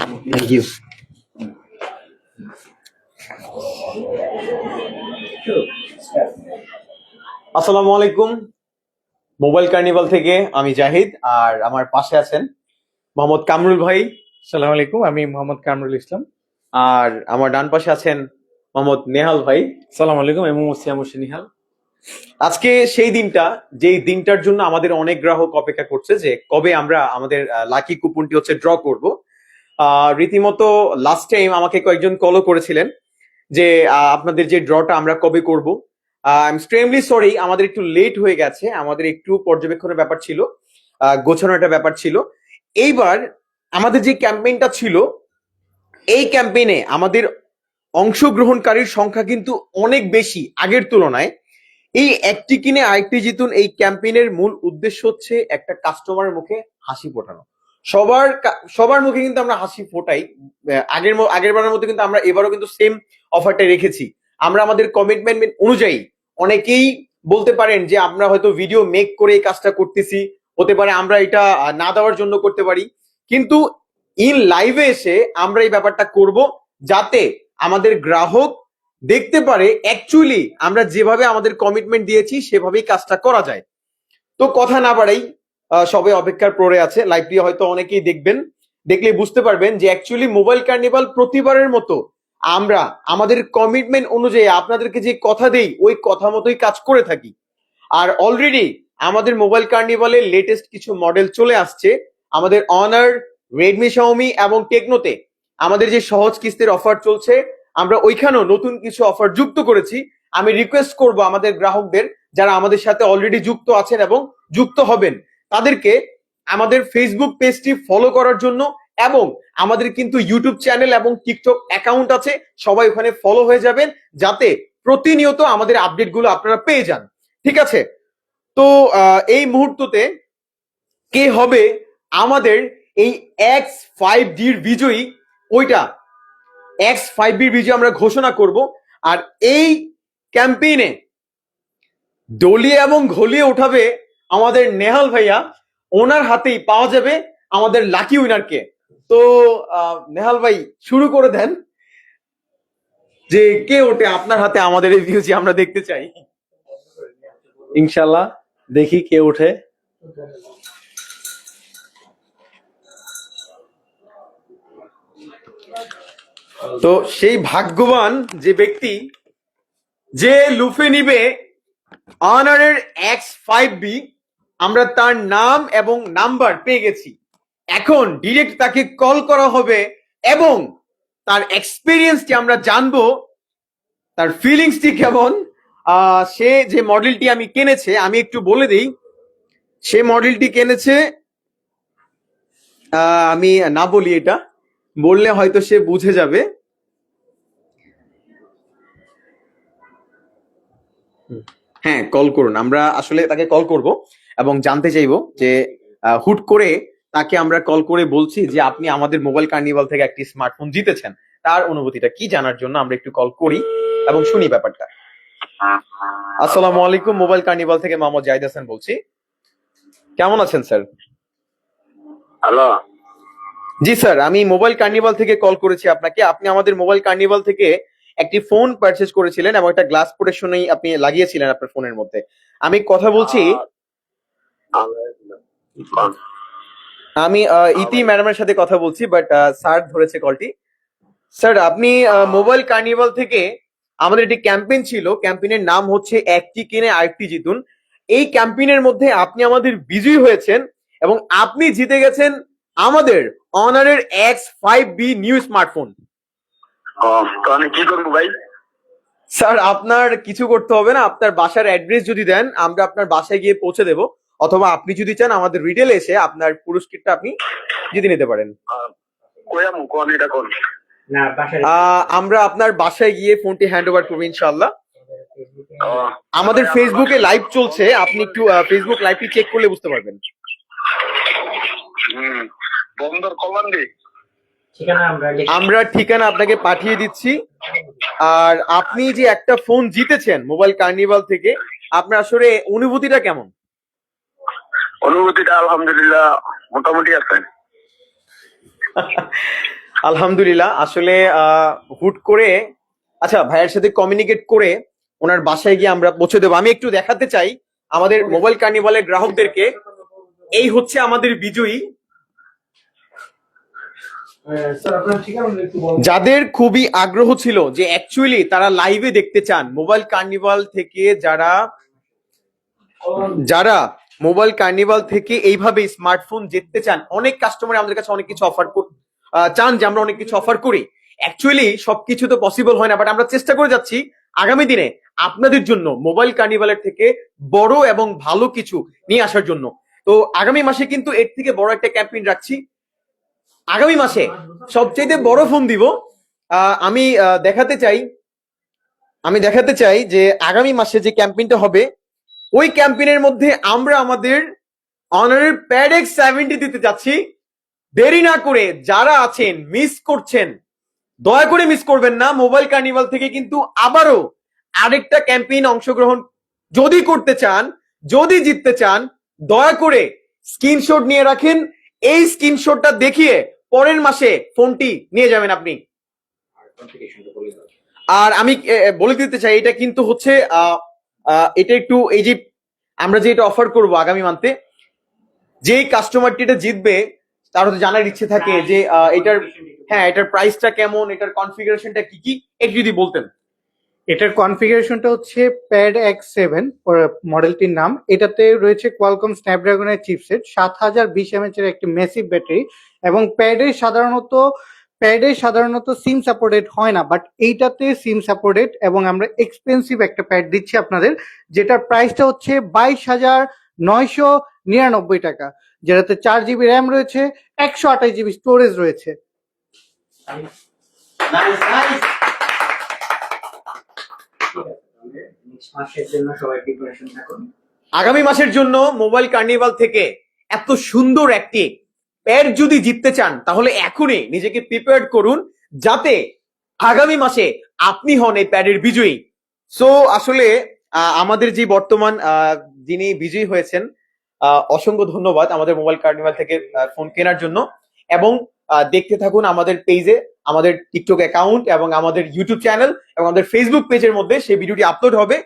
Thank you. আসসালামু আলাইকুম, mobile carnival থেকে আমি জাহিদ, আর আমার পাশে আছেন মোহাম্মদ কামরুল ভাই। সালাম আলাইকুম, আমি মোহাম্মদ কামরুল ইসলাম। আর আমার ডান পাশে আছেন মোহাম্মদ নেহাল ভাই। সালাম আলাইকুম, আমি মোহাম্মদ সিয়াম হোসেন নিহাল। আজকে সেই দিনটা, যেই দিনটার জন্য আমাদের অনেক গ্রাহক অপেক্ষা করছে যে কবে আমরা আমাদের লাকি কুপনটি হচ্ছে ড্র করব। রীতিমতো লাস্ট টাইম আমাকে কয়েকজন কলও করেছিলেন যে আপনাদের যে ড্রটা আমরা কবে করব। আই এম এক্সট্রিমলি সরি, আমাদের একটু লেট হয়ে গেছে, আমাদের একটু পর্যবেক্ষণের ব্যাপার ছিল, গোছানো একটা ব্যাপার ছিল। এইবার আমাদের যে ক্যাম্পেইনটা ছিল, এই ক্যাম্পেইনে আমাদের অংশগ্রহণকারীর সংখ্যা কিন্তু অনেক বেশি আগের তুলনায়। এই একটি কিনে আরেকটি জিতুন এই ক্যাম্পেইনের মূল উদ্দেশ্য হচ্ছে একটা কাস্টমারের মুখে হাসি ফোটানো। সবার মুখে কিন্তু আমরা হাসি ফোটাই, আগের বারের মতো কিন্তু আমরা এবারও কিন্তু সেম অফারটা রেখেছি। আমরা আমাদের কমিটমেন্ট অনুযায়ী, অনেকেই বলতে পারেন যে আমরা হয়তো ভিডিও মেক করে এই কাজটা করতেছি, হতে পারে আমরা এটা না দেওয়ার জন্য করতে পারি, কিন্তু ইন লাইভে এসে আমরা এই ব্যাপারটা করব যাতে আমাদের গ্রাহক দেখতে পারে অ্যাকচুয়ালি আমরা যেভাবে আমাদের কমিটমেন্ট দিয়েছি সেভাবেই কাজটা করা যায়। তো কথা না বাড়াই, সবাই অপেক্ষার প্রহরে আছে, লাইভটি হয়তো অনেকেই দেখবেন, দেখলে বুঝতে পারবেন যে অ্যাকচুয়ালি মোবাইল কার্নিভাল প্রতিবারের মতো আমরা আমাদের কমিটমেন্ট অনুযায়ী আপনাদেরকে যে কথা দেই ওই কথা মতোই কাজ করে থাকি। আর অলরেডি আমাদের মোবাইল কার্নিভালের লেটেস্ট কিছু মডেল চলে আসছে। আমাদের অনার, রেডমি, শাওমি এবং টেকনোতে আমাদের যে সহজ কিস্তির অফার চলছে, আমরা ওইখানেও নতুন কিছু অফার যুক্ত করেছি। আমি রিকোয়েস্ট করব আমাদের গ্রাহকদের যারা আমাদের সাথে অলরেডি যুক্ত আছেন এবং যুক্ত হবেন তাদেরকে আমাদের ফেসবুক পেজটি ফলো করার জন্য, এবং আমাদের কিন্তু ইউটিউব চ্যানেল এবং টিকটক অ্যাকাউন্ট আছে, সবাই ওখানে ফলো হয়ে যাবেন যাতে প্রতিনিয়ত আমাদের আপডেটগুলো আপনারা পেয়ে যান। ঠিক আছে? তো এই মুহূর্ততে কে হবে আমাদের এই X5D বিজয়ী, ওইটা X5B বিজয়ী আমরা ঘোষণা করব। আর এই ক্যাম্পেইনে দলিয়ে এবং ঘলিয়ে উঠাবে আমাদের নেহাল ভাইয়া, ওনার হাতেই পাওয়া যাবে আমাদের লাকি উইনারকে। তো নেহাল ভাই শুরু করে দেন যে কে ওঠে আপনার হাতে আমাদের এই ভিউজি আমরা দেখতে চাই। ইনশাল্লাহ দেখি কে ওঠে। তো সেই ভাগ্যবান যে ব্যক্তি যে লুফে নিবে অনারের X5B, আমরা তার নাম এবং নাম্বার পেয়ে গেছি। এখন ডিরেক্ট তাকে কল করা হবে এবং তার এক্সপিরিয়েন্সটি আমরা জানবো, তার ফিলিংসটি কেমন। সে যে মডেলটি আমি কিনেছে, আমি একটু বলে দিই, সে মডেলটি কিনেছে, আমি না বলি, এটা বললে হয়তো সে বুঝে যাবে। হ্যাঁ, কল করুন, আমরা আসলে তাকে কল করব এবং জানতে চাইবো যে হুট করে তাকে আমরা কল করে বলছি যে আপনি আমাদের মোবাইল কার্নিভাল থেকে একটি স্মার্টফোন জিতেছেন, তার অনুভূতিটা কি জানার জন্য আমরা একটু কল করি এবং শুনি ব্যাপারটা। আসসালামু আলাইকুম, মোবাইল কার্নিভাল থেকে মোহাম্মদ জাহিদ হাসান বলছি। কেমন আছেন স্যার? হ্যালো। জি স্যার, আমি মোবাইল কার্নিভাল থেকে কল করেছি আপনাকে। আপনি আমাদের মোবাইল কার্নিভাল থেকে একটি ফোন পারচেজ করেছিলেন এবং একটা গ্লাস প্রোটেকশনই আপনি লাগিয়েছিলেন আপনার ফোনের মধ্যে। আমি কথা বলছি, আমি ইতি ম্যাডামের সাথে কথা বলছি, বাট স্যার ধরেছে কলটি। স্যার, আপনি মোবাইল কার্নিভাল থেকে আমাদের একটি ক্যাম্পেইন ছিল, ক্যাম্পেইনের নাম হচ্ছে একটি কিনে আরেকটি জিতুন। এই ক্যাম্পেইনের মধ্যে আপনি আমাদের বিজয়ী হয়েছেন এবং আপনি জিতে গেছেন আমাদের অনারের X5B নিউ স্মার্টফোন। তো আমি কি করবো ভাই? স্যার, আপনার কিছু করতে হবে না, আপনার বাসার অ্যাড্রেস যদি দেন আমরা আপনার বাসায় গিয়ে পৌঁছে দেব, অথবা আপনি যদি চান আমাদের রিটেলে এসে আপনার পুরস্কারটা আপনি জিতে নিতে পারেন। কয়ামু কোন এটা কোন? আমরা আপনার বাসায় গিয়ে ফোনটি হ্যান্ড ওভার করবো ইনশাআল্লাহ। আমাদের ফেসবুকে লাইভ চলছে, আপনি একটু ফেসবুক লাইভটি চেক করলে বুঝতে পারবেন। বন্দর কমান্ডে আমরা ঠিকানা আপনাকে পাঠিয়ে দিচ্ছি। আর আপনি যে একটা ফোন জিতেছেন মোবাইল কার্নিভাল থেকে, আপনার আসলে অনুভূতিটা কেমন? অনুভূতিটা আলহামদুলিল্লাহ মোটামুটি আছে। আলহামদুলিল্লাহ। আসলে হুট করে আচ্ছা ভাইয়ের সাথে কমিউনিকেট করে ওনার বাসায় গিয়ে আমরা পৌঁছে দেবো। আমি একটু দেখাতে চাই আমাদের মোবাইল কার্নিভালের গ্রাহকদেরকে, এই হচ্ছে আমাদের বিজয়ী, যাদের খুবই আগ্রহ ছিল যে অ্যাকচুয়ালি তারা লাইভে দেখতে চান মোবাইল কার্নিভাল থেকে, যারা যারা মোবাইল কার্নিভাল থেকে এইভাবে স্মার্টফোন জিততে চান। অনেক কাস্টমার আমাদের কাছে অনেক কিছু অফার চান যে আমরা অনেক কিছু অফার করি। অ্যাকচুয়ালি সবকিছু তো পসিবল হয় না, বাট আমরা চেষ্টা করে যাচ্ছি আগামী দিনে আপনাদের জন্য মোবাইল কার্নিভালের থেকে বড় এবং ভালো কিছু নিয়ে আসার জন্য। তো আগামী মাসে কিন্তু এর থেকে বড় একটা ক্যাম্পেইন রাখছি। আগামী মাসে সবচেয়ে বড় ফোন দিব। আমি দেখাতে চাই যে আগামী মাসে যে ক্যাম্পেইনটা হবে, ওই ক্যাম্পেইনের মধ্যে আমরা আমাদের অনারের প্যাডেক্স 70 দিতে যাচ্ছি। দেরি না করে যারা আছেন মিস করছেন, দয়া করে মিস করবেন না। মোবাইল কার্নিভাল থেকে কিন্তু আবারও আরেকটা ক্যাম্পেইন অংশগ্রহণ যদি করতে চান, যদি জিততে চান, দয়া করে স্ক্রিনশট নিয়ে রাখেন। এই স্ক্রিনশটটা দেখিয়ে পরের মাসে ফোনটি নিয়ে যাবেন আপনি। আর আমি বলে দিতে চাই, এটা কিন্তু হচ্ছে এটা একটু এই যে আমরা যে এটা অফার করব আগামী মান্থে, যেই কাস্টমারটি এটা জিতবে তার হয়তো জানার ইচ্ছে থাকে যে এটার প্রাইসটা কেমন, এটার কনফিগারেশনটা কি কি, একটু যদি বলতেন। এটার কনফিগারেশনটা হচ্ছে প্যাড X7 মডেলটির নাম। এটাতে রয়েছে কোয়ালকম স্ন্যাপড্রাগনের চিপসেট, 7020 mAh এর একটি মেসিভ ব্যাটারি, এবং প্যাডে সাধারণত সিম সাপোর্টেড হয় না, বাট এইটাতে সিম সাপোর্টেড। এবং আমরা এক্সপেন্সিভ একটা প্যাড দিচ্ছি আপনাদের, যেটার প্রাইসটা হচ্ছে 22,999 টাকা, যেটাতে 4GB র্যাম রয়েছে, 128GB স্টোরেজ রয়েছে। আগামী মাসের জন্য মোবাইল কার্নিভাল থেকে এত সুন্দর একটি প্যাড যদি জিততে চান, তাহলে এখনই নিজেকে প্রিপেয়ার করুন, যাতে আগামী মাসে আপনি হন এই প্যাডের বিজয়ী। সো আসলে আমাদের যে বর্তমান যিনি বিজয়ী হয়েছেন, অসংখ্য ধন্যবাদ আমাদের মোবাইল কার্নিভাল থেকে ফোন কেনার জন্য। এবং দেখতে থাকুন আমাদের পেজে, আমাদের টিকটক অ্যাকাউন্ট এবং আমাদের ইউটিউব চ্যানেল এবং আমাদের ফেসবুক পেজের মধ্যে সেই ভিডিওটি আপলোড হবে।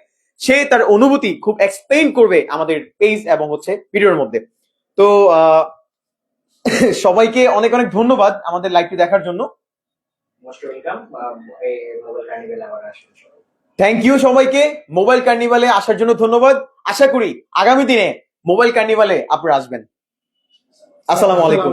সে তার অনুভূতি খুব এক্সপ্লেইন করবে আমাদের পেজ এবং হচ্ছে ভিডিওর মধ্যে। তো সবাইকে অনেক অনেক ধন্যবাদ আমাদের লাইভটি দেখার জন্য। থ্যাংক ইউ সবাইকে, মোবাইল কার্নিভালে আসার জন্য ধন্যবাদ। আশা করি আগামী দিনে মোবাইল কার্নিভালে আপনারা আসবেন। আসসালামু আলাইকুম।